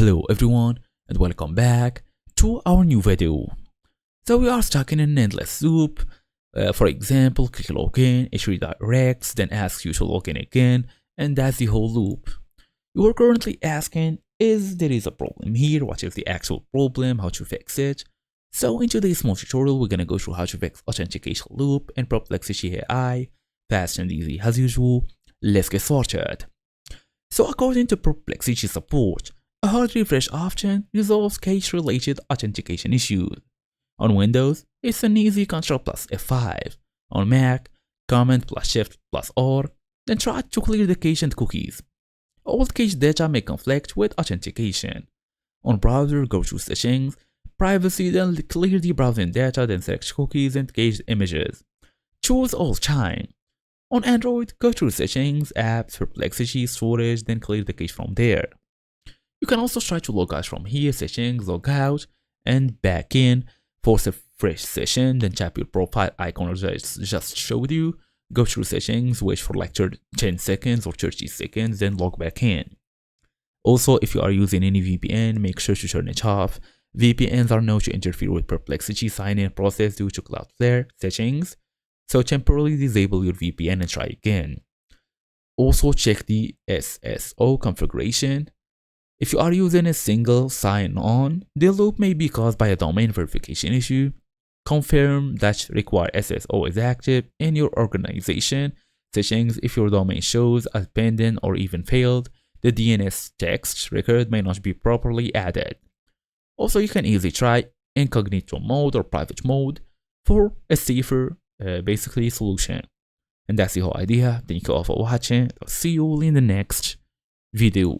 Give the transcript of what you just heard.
Hello everyone and welcome back to our new video. So we are stuck in an endless loop. For example, click login, it redirects, then asks you to login again, and that's the whole loop. You are currently asking, is there a problem here? What is the actual problem? How to fix it? So in today's small tutorial, we're gonna go through how to fix authentication loop in Perplexity AI, fast and easy as usual. Let's get started. So according to Perplexity support, a hard refresh option resolves cache-related authentication issues. On Windows, it's an easy Ctrl plus F5. On Mac, Command plus Shift plus R, then try to clear the cache and cookies. Old cache data may conflict with authentication. On browser, go to Settings, Privacy, then clear the browsing data, then select cookies and cached images. Choose all time. On Android, go to Settings, Apps, Perplexity, Storage, then clear the cache from there. You can also try to log out from here, Settings, log out, and back in. Force a fresh session, then tap your profile icon I just showed you. Go to Settings, wait for like 10 seconds or 30 seconds, then log back in. Also, if you are using any VPN, make sure to turn it off. VPNs are known to interfere with Perplexity sign-in process due to Cloudflare settings, so temporarily disable your VPN and try again. Also, check the SSO configuration. If you are using a single sign-on, the loop may be caused by a domain verification issue. Confirm that require SSO is active in your organization settings. If your domain shows as pending or even failed, the DNS text record may not be properly added. Also, you can easily try incognito mode or private mode for a safer basically solution. And that's the whole idea. Thank you all for watching. I'll see you all in the next video.